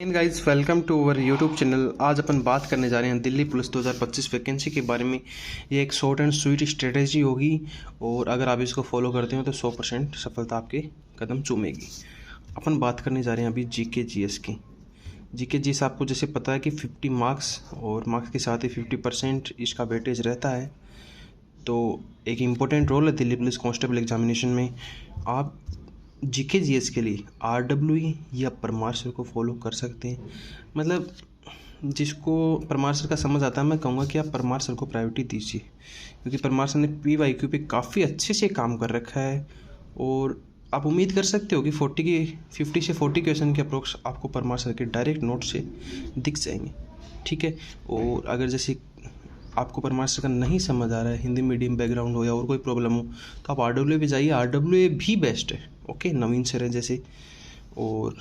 Guys welcome to our YouTube channel. आज अपन बात करने जा रहे हैं दिल्ली पुलिस 2025 वैकेंसी के बारे में। ये एक शॉर्ट एंड स्वीट स्ट्रेटेजी होगी और अगर आप इसको फॉलो करते हो तो 100% सफलता आपके कदम चूमेगी। अपन बात करने जा रहे हैं अभी जीके जीएस की। जीके जीएस आपको जैसे पता है कि 50 मार्क्स और मार्क्स के साथ ही 50% इसका वेटेज रहता है। तो एक इम्पोर्टेंट रोल है दिल्ली पुलिस कांस्टेबल एग्जामिनेशन में। आप जीके जीएस के लिए आरडब्ल्यूई या परमार सर को फॉलो कर सकते हैं। मतलब जिसको परमार सर का समझ आता है, मैं कहूँगा कि आप परमार सर को प्रायोरिटी दीजिए, क्योंकि परमार सर ने PYQ पे काफ़ी अच्छे से काम कर रखा है और आप उम्मीद कर सकते हो कि 50 से 40 क्वेश्चन के अप्रोक्स आपको परमार सर के डायरेक्ट नोट से दिख जाएंगे। ठीक है। और अगर जैसे आपको परमार सर का नहीं समझ आ रहा है, हिंदी मीडियम बैकग्राउंड हो या और कोई प्रॉब्लम हो, तो आप आरडब्ल्यूए पे जाइए। आरडब्ल्यूए भी बेस्ट है। ओके, नवीन सर है जैसे। और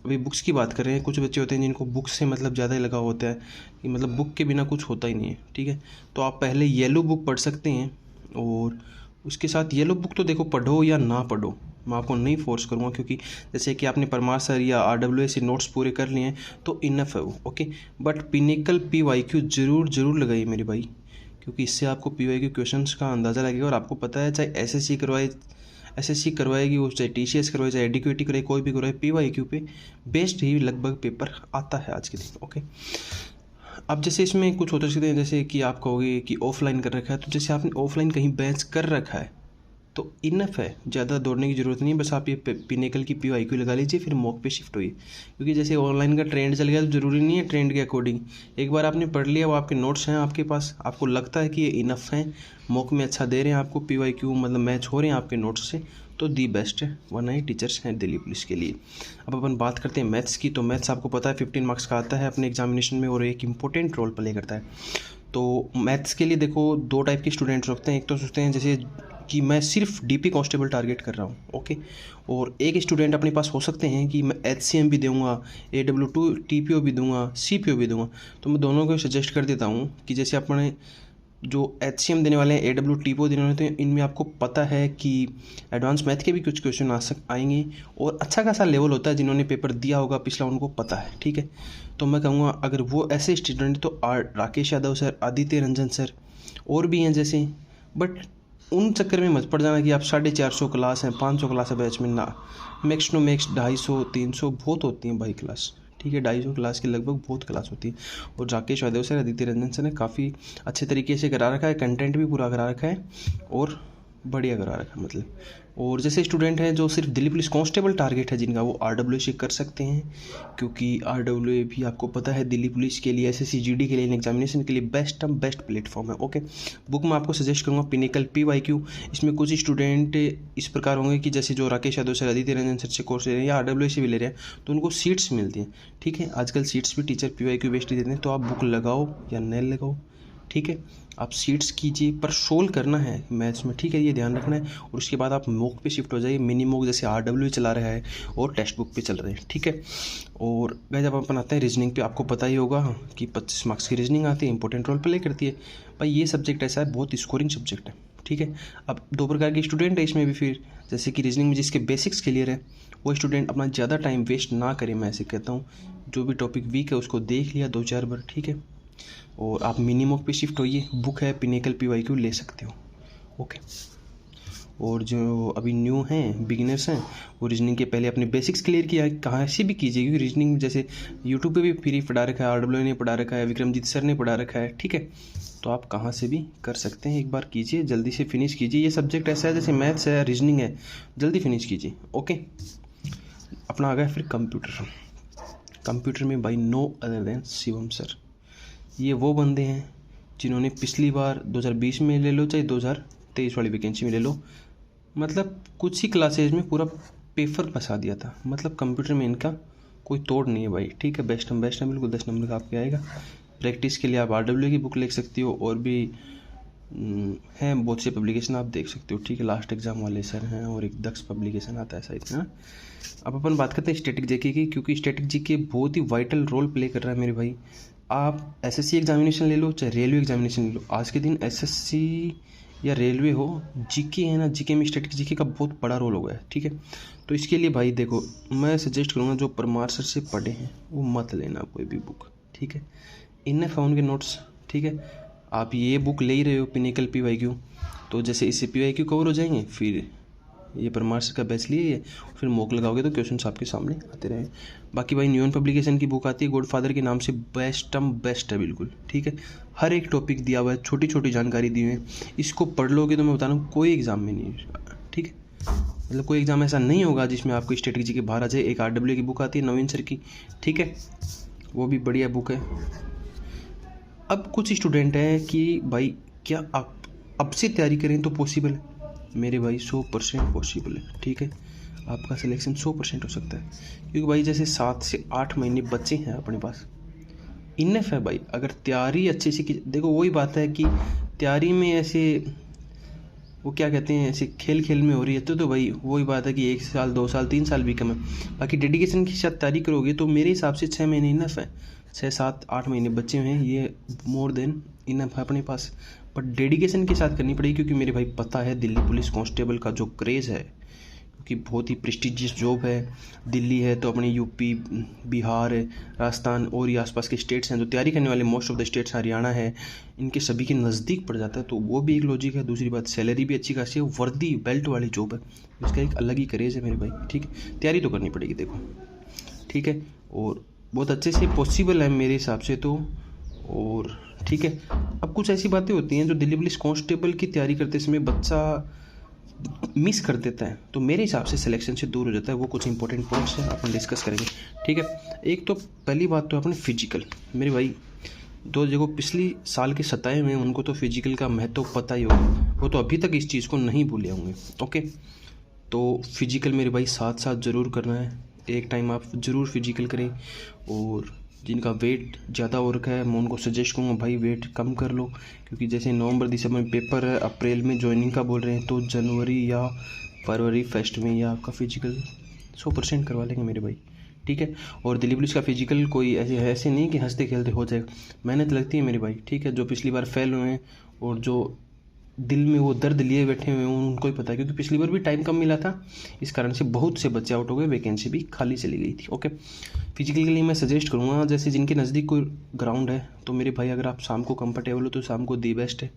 अभी बुक्स की बात कर रहे हैं, कुछ बच्चे होते हैं जिनको बुक्स से मतलब ज़्यादा ही लगा होता है कि मतलब बुक के बिना कुछ होता ही नहीं है। ठीक है, तो आप पहले येलो बुक पढ़ सकते हैं और उसके साथ येलो बुक तो देखो, पढ़ो या ना पढ़ो, मैं आपको नहीं फोर्स करूँगा, क्योंकि जैसे कि आपने परमार सर या आरडब्ल्यूए से नोट्स पूरे कर लिए हैं तो इनफ है वो। ओके, बट पिनिकल PYQ ज़रूर लगाइए मेरे भाई, क्योंकि इससे आपको PYQ क्वेश्चंस का अंदाज़ा लगेगा। और आपको पता है, चाहे SSC करवाएगी वो, चाहे TCS करवाए, चाहे एडिक्यूटी कराए, कोई भी करवाए, PYQ पे बेस्ट ही लगभग पेपर आता है आज के दिन। ओके, अब जैसे इसमें कुछ होता सकते हैं, जैसे कि आप कहोगे कि ऑफलाइन कर रखा है, तो जैसे आपने ऑफलाइन कहीं बैच कर रखा है तो इनफ है, ज़्यादा दौड़ने की ज़रूरत नहीं है। बस आप ये पिनेकल की PYQ लगा लीजिए, फिर मॉक पे शिफ्ट होइए, क्योंकि जैसे ऑनलाइन का ट्रेंड चल गया तो ज़रूरी नहीं है ट्रेंड के अकॉर्डिंग। एक बार आपने पढ़ लिया, वो आपके नोट्स हैं आपके पास, आपको लगता है कि ये इनफ हैं, मॉक में अच्छा दे रहे हैं आपको, PYQ मतलब मैच हो रहे हैं आपके नोट्स से, तो दी बेस्ट है, वरना ही टीचर्स हैं दिल्ली पुलिस के लिए। अब अपन बात करते हैं मैथ्स की। तो मैथ्स आपको पता है 15 मार्क्स का आता है अपने एग्जामिनेशन में और एक इम्पोर्टेंट रोल प्ले करता है। तो मैथ्स के लिए देखो, दो टाइप के स्टूडेंट्स होते हैं। एक तो सोचते हैं जैसे कि मैं सिर्फ DP कांस्टेबल टारगेट कर रहा हूँ। ओके, और एक स्टूडेंट अपने पास हो सकते हैं कि मैं HCM भी दूंगा, AW2 TPO भी दूंगा, CPO भी दूंगा। तो मैं दोनों को सजेस्ट कर देता हूँ कि जैसे अपने जो HCM देने वाले हैं, AW TPO देने वाले हैं, इनमें आपको पता है कि एडवांस मैथ के भी कुछ क्वेश्चन आएंगे और अच्छा खासा लेवल होता है। जिन्होंने पेपर दिया होगा पिछला, उनको पता है। ठीक है, तो मैं कहूँगा अगर वो ऐसे स्टूडेंट, तो राकेश यादव सर, आदित्य रंजन सर और भी हैं जैसे, बट उन चक्कर में मत पड़ जाना कि आप 450 क्लास हैं, 500 क्लास है बैच में ना। मैक्स टू मैक्स 250 300 बहुत होती हैं भाई क्लास। ठीक है, 250 क्लास की लगभग बहुत क्लास होती है। और राकेश यादव सर, आदित्य रंजन सर ने काफ़ी अच्छे तरीके से करा रखा है, कंटेंट भी पूरा करा रखा है और बढ़िया करा रखा है मतलब। और जैसे स्टूडेंट हैं जो सिर्फ दिल्ली पुलिस कांस्टेबल टारगेट है जिनका, वो RWA कर सकते हैं, क्योंकि RWA भी आपको पता है दिल्ली पुलिस के लिए, SSC GD के लिए, एग्जामिनेशन के लिए बेस्ट प्लेटफॉर्म है। ओके, बुक मैं आपको सजेस्ट करूँगा पिनिकल PYQ। इसमें कुछ स्टूडेंट इस प्रकार होंगे कि जैसे जो राकेश यादव सर, आदित्य रंजन सर से कोर्स ले रहे हैं या RWA से भी ले रहे हैं, तो उनको सीट्स मिलती हैं। ठीक है, आजकल सीट्स भी टीचर PYQ बेस्ड ही देते हैं, तो आप बुक लगाओ या नहीं लगाओ, ठीक है, आप सीट्स कीजिए, पर सोल्व करना है मैथ्स में। ठीक है, ये ध्यान रखना है। और उसके बाद आप मॉक पे शिफ्ट हो जाइए। मिनी मॉक जैसे RWA चला रहा है और टेक्स्ट बुक पे चल रहे हैं। ठीक है, और गाइस जब अपन आते हैं रीजनिंग पे, आपको पता ही होगा कि 25 मार्क्स की रीजनिंग आती है, इंपॉर्टेंट रोल प्ले करती है भाई। ये सब्जेक्ट ऐसा है, बहुत स्कोरिंग सब्जेक्ट है। ठीक है, अब दो प्रकार के स्टूडेंट है इसमें भी। फिर जैसे कि रीजनिंग में जिसके बेसिक्स क्लियर है, वो स्टूडेंट अपना ज़्यादा टाइम वेस्ट ना करे, मैं ऐसे कहता हूँ। जो भी टॉपिक वीक है उसको देख लिया 2-4 बार। ठीक है, और आप मिनी मॉक पे शिफ्ट होइए, बुक है पिनेकल PYQ ले सकते हो। ओके, और जो अभी न्यू हैं, बिगिनर्स हैं, वो रीजनिंग के पहले अपने बेसिक्स क्लियर किया, कहाँ से भी कीजिए, क्योंकि रीजनिंग जैसे यूट्यूब पे भी फ्री पढ़ा रखा है, RWA ने पढ़ा रखा है, विक्रमजीत सर ने पढ़ा रखा है। ठीक है, तो आप कहाँ से भी कर सकते हैं। एक बार कीजिए, जल्दी से फिनिश कीजिए। ये सब्जेक्ट ऐसा है जैसे मैथ्स है, रीजनिंग है, जल्दी फिनिश कीजिए। ओके, अपना आ गया फिर कंप्यूटर में भाई no other than Shivam sir. ये वो बंदे हैं जिन्होंने पिछली बार 2020 में ले लो, चाहे 2023 वाली वैकेंसी में ले लो, मतलब कुछ ही क्लासेज में पूरा पेपर फंसा दिया था। मतलब कंप्यूटर में इनका कोई तोड़ नहीं है भाई। ठीक है, बेस्ट है बिल्कुल, 10 नंबर का आपके आएगा। प्रैक्टिस के लिए आप RWA की बुक ले सकती हो, और भी हैं बहुत से पब्लिकेशन आप देख सकते हो। ठीक है, लास्ट एग्जाम वाले सर हैं और एक दक्ष पब्लिकेशन आता है शायद ना। अब अपन बात करते हैं स्टैटिक जीके की, क्योंकि स्टैटिक जीके बहुत ही वाइटल रोल प्ले कर रहा है मेरे भाई। आप SSC एग्जामिनेशन ले लो, चाहे रेलवे एग्जामिनेशन ले लो, आज के दिन SSC या रेलवे हो, जीके है ना, जीके में स्टैटिक जीके का बहुत बड़ा रोल होगा है, ठीक है। तो इसके लिए भाई देखो, मैं सजेस्ट करूँगा जो परमार सर से पढ़े हैं वो मत लेना कोई भी बुक, ठीक है। इनफ है उनके नोट्स, ठीक है। आप ये बुक ले ही रहे हो पिनिकल PYQ, तो जैसे इससे PYQ कवर हो जाएंगे, फिर ये परमार सर का बैच लिए, फिर मॉक लगाओगे तो क्वेश्चंस आपके सामने आते रहे। बाकी भाई न्यून पब्लिकेशन की बुक आती है गॉडफादर के नाम से, बेस्ट है बिल्कुल, ठीक है। हर एक टॉपिक दिया हुआ है, छोटी छोटी जानकारी दी हुई है, इसको पढ़ लोगे तो मैं बता रहा हूँ कोई एग्जाम में नहीं, ठीक है। मतलब कोई एग्जाम ऐसा नहीं होगा जिसमें आपको स्ट्रेटेजी के बाहर आ जाए। एक RW की बुक आती है नवीन सर की, ठीक है, वो भी बढ़िया बुक है। अब कुछ स्टूडेंट हैं कि भाई क्या आप अब से तैयारी करें तो पॉसिबल है? मेरे भाई 100% पॉसिबल है, ठीक है। आपका सिलेक्शन 100% हो सकता है, क्योंकि भाई जैसे 7 से 8 महीने बच्चे हैं अपने पास, इनफ है भाई। अगर तैयारी अच्छे से की, देखो वही बात है कि तैयारी में ऐसे वो क्या कहते हैं, ऐसे खेल खेल में हो रही है तो भाई वही बात है कि 1 साल 2 साल 3 साल भी कम है। बाकी डेडिकेशन के साथ तैयारी करोगे तो मेरे हिसाब से 6 महीने इनफ है, 6 7 8 महीने बच्चे हैं, ये मोर देन इनफ है अपने पास। बट डेडिकेशन के साथ करनी पड़ेगी, क्योंकि मेरे भाई पता है दिल्ली पुलिस कांस्टेबल का जो क्रेज़ है, क्योंकि बहुत ही प्रेस्टिजियस जॉब है। दिल्ली है तो अपने UP, बिहार, राजस्थान और ये आसपास के स्टेट्स हैं जो तैयारी करने वाले, most of the states, Haryana है, इनके सभी के नज़दीक पड़ जाता है, तो वो भी एक लॉजिक है। दूसरी बात सैलरी भी अच्छी खासी है, वर्दी बेल्ट वाली जॉब है, इसका एक अलग ही क्रेज़ है मेरे भाई, ठीक है। तैयारी तो करनी पड़ेगी देखो, ठीक है, और बहुत अच्छे से पॉसिबल है मेरे हिसाब से तो, और ठीक है। अब कुछ ऐसी बातें होती हैं जो दिल्ली पुलिस कांस्टेबल की तैयारी करते समय बच्चा मिस कर देता है, तो मेरे हिसाब से सिलेक्शन से दूर हो जाता है। वो कुछ इंपॉर्टेंट पॉइंट्स हैं, अपन डिस्कस करेंगे, ठीक है। एक तो पहली बात तो अपने फिजिकल, मेरे भाई तो देखो पिछली साल के सताए हुए उनको तो फिजिकल का महत्व पता ही होगा, वो तो अभी तक इस चीज़ को नहीं भूले होंगे, ओके। तो फिजिकल मेरे भाई साथ साथ ज़रूर करना है, एक टाइम आप ज़रूर फिजिकल करें। और जिनका वेट ज़्यादा हो रखा है मैं उनको सजेस्ट करूँगा भाई वेट कम कर लो, क्योंकि जैसे नवंबर दिसंबर में पेपर है, अप्रैल में ज्वाइनिंग का बोल रहे हैं, तो जनवरी या फरवरी फर्स्ट में या आपका फिजिकल 100% करवा लेंगे मेरे भाई, ठीक है। और दिल्ली पुलिस का फिजिकल कोई ऐसे नहीं कि हंसते खेलते हो जाएगा, मेहनत लगती है मेरे भाई, ठीक है। जो पिछली बार फेल हुए हैं और जो दिल में वो दर्द लिए बैठे हुए हैं उनको ही पता है, क्योंकि पिछली बार भी टाइम कम मिला था, इस कारण से बहुत से बच्चे आउट हो गए, वैकेंसी भी खाली चली गई थी, ओके। फिजिकल के लिए मैं सजेस्ट करूँगा, जैसे जिनके नज़दीक कोई ग्राउंड है तो मेरे भाई अगर आप शाम को कंफर्टेबल हो तो शाम को दी बेस्ट है,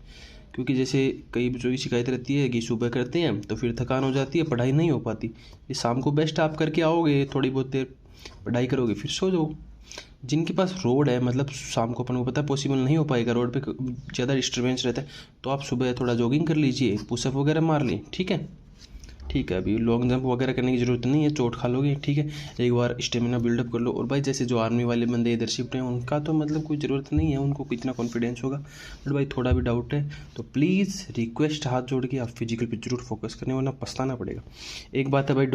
क्योंकि जैसे कई बच्चों की शिकायत रहती है कि सुबह करते हैं तो फिर थकान हो जाती है, पढ़ाई नहीं हो पाती। ये शाम को बेस्ट आप करके आओगे, थोड़ी बहुत देर पढ़ाई करोगे, फिर सो जाओ। जिनके पास रोड है, मतलब शाम को अपन को पता है पॉसिबल नहीं हो पाएगा, रोड पे ज़्यादा डिस्टर्बेंस रहता है, तो आप सुबह थोड़ा जॉगिंग कर लीजिए, पुशअप वगैरह मार लें, ठीक है, ठीक है। अभी लॉन्ग जंप वगैरह करने की ज़रूरत नहीं है, चोट खा लोगे, ठीक है। एक बार स्टेमिना बिल्डअप कर लो। और भाई जैसे जो आर्मी वाले बंदे इधर शिफ्ट हैं उनका तो मतलब कोई ज़रूरत नहीं है, उनको कितना कॉन्फिडेंस होगा, बट भाई थोड़ा भी डाउट है तो प्लीज़ रिक्वेस्ट हाथ जोड़ के आप फिजिकल पे जरूर फोकस करने, वरना पछताना पड़ेगा। एक बात है भाई,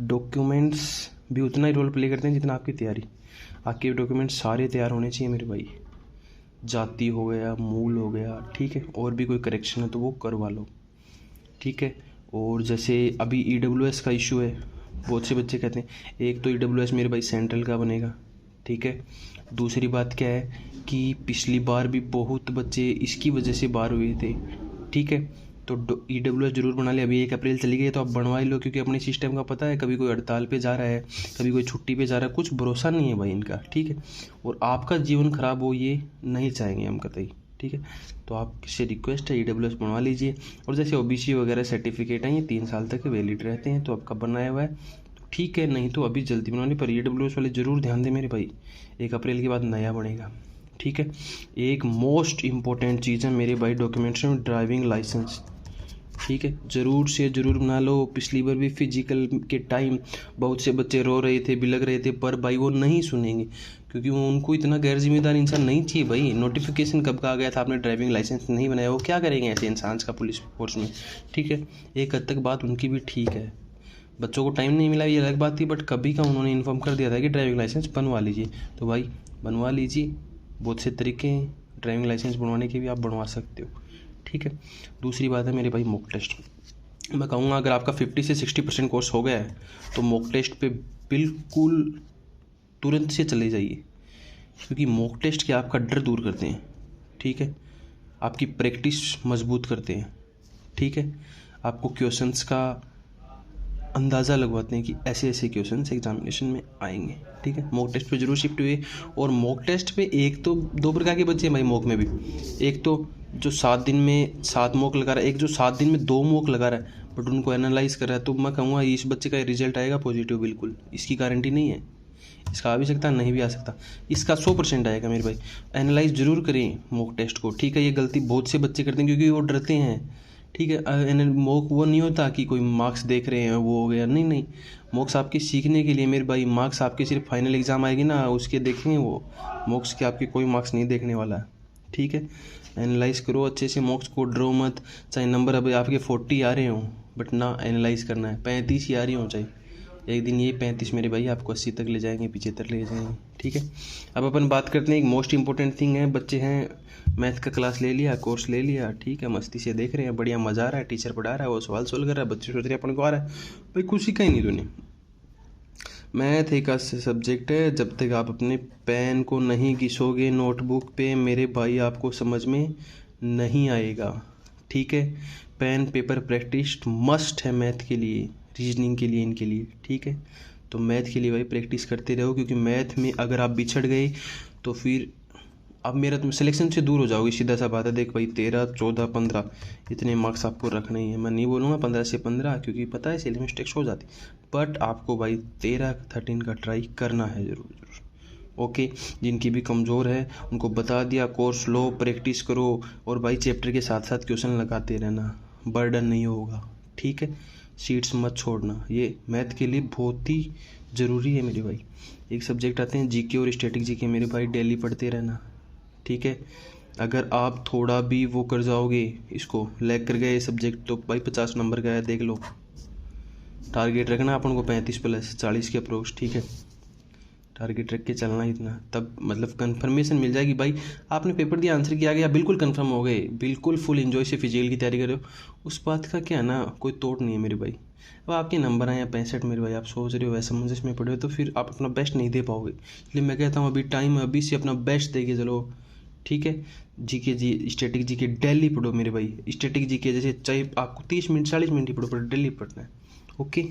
डॉक्यूमेंट्स भी उतना ही रोल प्ले करते हैं जितना आपकी तैयारी। आपके डॉक्यूमेंट्स सारे तैयार होने चाहिए मेरे भाई, जाति हो गया, मूल हो गया, ठीक है, और भी कोई करेक्शन है तो वो करवा लो, ठीक है। और जैसे अभी EWS का इशू है, बहुत से बच्चे कहते हैं, एक तो EWS मेरे भाई सेंट्रल का बनेगा, ठीक है। दूसरी बात क्या है कि पिछली बार भी बहुत बच्चे इसकी वजह से बाहर हुए थे, ठीक है। तो EWS जरूर बना ले, अभी 1 अप्रैल चली गई है तो आप बनवा ही लो, क्योंकि अपने सिस्टम का पता है, कभी कोई हड़ताल पे जा रहा है, कभी कोई छुट्टी पे जा रहा है, कुछ भरोसा नहीं है भाई इनका, ठीक है। और आपका जीवन खराब हो ये नहीं चाहेंगे हम कतई, ठीक है। तो आपसे रिक्वेस्ट है EWS बनवा लीजिए। और जैसे OBC वगैरह सर्टिफिकेट हैं ये 3 साल तक वैलिड रहते हैं, तो आपका बनाया हुआ है तो ठीक है, नहीं तो अभी जल्दी बनवाने पर EWS वाले ज़रूर ध्यान दें मेरे भाई, 1 अप्रैल के बाद नया बनेगा, ठीक है। एक मोस्ट इम्पॉर्टेंट चीज़ है मेरे भाई डॉक्यूमेंट्स में ड्राइविंग लाइसेंस, ठीक है, ज़रूर से ज़रूर बना लो। पिछली बार भी फिजिकल के टाइम बहुत से बच्चे रो रहे थे, बिलग रहे थे, पर भाई वो नहीं सुनेंगे, क्योंकि वो उनको इतना गैर जिम्मेदार इंसान नहीं चाहिए भाई। नोटिफिकेशन कब का आ गया था, आपने ड्राइविंग लाइसेंस नहीं बनाया, वो क्या करेंगे ऐसे इंसान का पुलिस फोर्स में, ठीक है। एक हद तक बात उनकी भी ठीक है, बच्चों को टाइम नहीं मिला ये अलग बात थी, बट कभी का उन्होंने इन्फॉर्म कर दिया था कि ड्राइविंग लाइसेंस बनवा लीजिए, तो भाई बनवा लीजिए। बहुत से तरीके हैं ड्राइविंग लाइसेंस बनवाने के भी, आप बनवा सकते हो, ठीक है। दूसरी बात है मेरे भाई मॉक टेस्ट, मैं कहूँगा अगर आपका 50 से 60% कोर्स हो गया है तो मॉक टेस्ट पे बिल्कुल तुरंत से चले जाइए, क्योंकि मॉक टेस्ट के आपका डर दूर करते हैं, ठीक है। आपकी प्रैक्टिस मजबूत करते हैं, ठीक है। आपको क्वेश्चंस का अंदाज़ा लगवाते हैं कि ऐसे ऐसे क्वेश्चंस एग्जामिनेशन में आएंगे, ठीक है। मॉक टेस्ट पे जरूर शिफ्ट हुए। और मॉक टेस्ट पे एक तो 2 प्रकार के बच्चे हैं भाई मॉक में भी। एक तो जो 7 दिन में 7 मॉक लगा रहा है, एक जो 7 दिन में 2 मॉक लगा रहा है बट उनको एनालाइज कर रहा है। तो मैं कहूँगा इस बच्चे का रिजल्ट आएगा पॉजिटिव, बिल्कुल, इसकी गारंटी नहीं है। इसका आ भी सकता, नहीं भी आ सकता, इसका 100% आएगा मेरे भाई। एनालाइज जरूर करें मॉक टेस्ट को, ठीक है। ये गलती बहुत से बच्चे करते हैं क्योंकि वो डरते हैं, ठीक है। मॉक वो नहीं होता कि कोई मार्क्स देख रहे हैं वो हो गया, नहीं नहीं। मॉक्स आपके सीखने के लिए मेरे भाई। मार्क्स आपके सिर्फ फाइनल एग्ज़ाम आएगी ना उसके देखेंगे वो, मॉक्स के आपके कोई मार्क्स नहीं देखने वाला है, ठीक है। एनालाइज करो अच्छे से मॉक्स को, डरो मत। चाहे नंबर अभी आपके 40 आ रहे हों बट ना एनालाइज करना है, 35 ही आ रही हों चाहे, एक दिन ये 35 मेरे भाई आपको 80 तक ले जाएंगे, 75 ले जाएंगे, ठीक है। अब अपन बात करते हैं एक मोस्ट इंपॉर्टेंट थिंग है। बच्चे हैं मैथ का क्लास ले लिया, कोर्स ले लिया, ठीक है, मस्ती से देख रहे हैं, बढ़िया मज़ा आ रहा है, टीचर पढ़ा रहा है, वो सवाल सोल्व कर रहा है, बच्चे सोच रहे हैं अपन को आ रहा है, भाई खुशी का ही नहीं दुनिया। मैथ एक ऐसा सब्जेक्ट है जब तक आप अपने पेन को नहीं घिसोगे नोटबुक पे मेरे भाई आपको समझ में नहीं आएगा, ठीक है। पेन पेपर प्रैक्टिस मस्ट है मैथ के लिए, रीजनिंग के लिए, इनके लिए, ठीक है। तो मैथ के लिए भाई प्रैक्टिस करते रहो क्योंकि मैथ में अगर आप बिछड़ गए तो फिर अब मेरा तुम सिलेक्शन से दूर हो जाओगे, सीधा सा बात है। देख भाई 13, 14, 15 इतने मार्क्स आपको रखने ही है। मैं नहीं बोलूँगा 15 से 15 क्योंकि पता है सिलेबस मिस्टेक्स हो जाती, बट आपको भाई 13, 13 का ट्राई करना है ज़रूर ज़रूर, ओके। जिनकी भी कमज़ोर है उनको बता दिया, कोर्स लो, प्रैक्टिस करो और भाई चैप्टर के साथ साथ क्वेश्चन लगाते रहना, बर्डन नहीं होगा, ठीक है। सीट्स मत छोड़ना, ये मैथ के लिए बहुत ही ज़रूरी है मेरे भाई। एक सब्जेक्ट आते हैं जीके और स्टैटिक जीके, मेरे भाई डेली पढ़ते रहना, ठीक है। अगर आप थोड़ा भी वो कर जाओगे, इसको लैग कर गए सब्जेक्ट, तो भाई 50 नंबर का है, देख लो। टारगेट रखना अपन को 35 प्लस 40 के अप्रोच, ठीक है। टारगेट रख के चलना इतना, तब मतलब कंफर्मेशन मिल जाएगी भाई आपने पेपर दिया, आंसर किया गया, बिल्कुल कंफर्म हो गए, बिल्कुल फुल एंजॉय से फिजिकल की तैयारी कर रहे हो, उस बात का क्या ना कोई तोड़ नहीं है मेरे भाई। अब आपके नंबर आए 65 मेरे भाई, आप सोच रहे हो वैसा समंजस में पड़े हो तो फिर आप अपना बेस्ट नहीं दे पाओगे। इसलिए मैं कहता हूँ अभी टाइम है, अभी से अपना बेस्ट दे के चलो, ठीक है। जीके जी स्टैटिक जीके डेली पढ़ो मेरे भाई। स्टैटिक जीके जैसे चाहे आपको 30 मिनट 40 मिनट ही पढ़ो पर डेली पढ़ना है, ओके,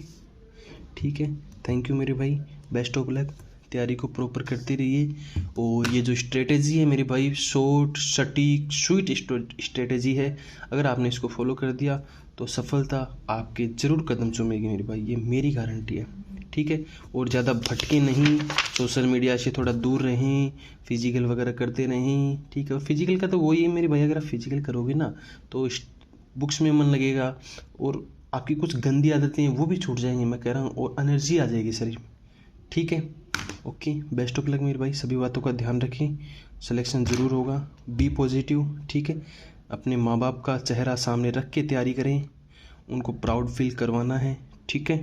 ठीक है। थैंक यू मेरे भाई, बेस्ट ऑफ लक, तैयारी को प्रॉपर करते रहिए। और ये जो स्ट्रेटेजी है मेरे भाई, शॉर्ट सटीक स्वीट स्ट्रेटेजी है, अगर आपने इसको फॉलो कर दिया तो सफलता आपके ज़रूर कदम चूमेगी मेरे भाई, ये मेरी गारंटी है, ठीक है। और ज़्यादा भटके नहीं, सोशल मीडिया से थोड़ा दूर रहें, फिजिकल वगैरह करते रहें, ठीक है। और फिजिकल का तो वही है मेरे भाई, अगर आप फिजिकल करोगे ना तो बुक्स में मन लगेगा और आपकी कुछ गंदी आदतें हैं वो भी छूट जाएंगी, मैं कह रहा हूँ, और एनर्जी आ जाएगी शरीर में, ठीक है। ओके, बेस्ट ऑफ लक मेरे भाई, सभी बातों का ध्यान रखें, सिलेक्शन ज़रूर होगा, बी पॉजिटिव, ठीक है। अपने माँ बाप का चेहरा सामने रख के तैयारी करें, उनको प्राउड फील करवाना है, ठीक है।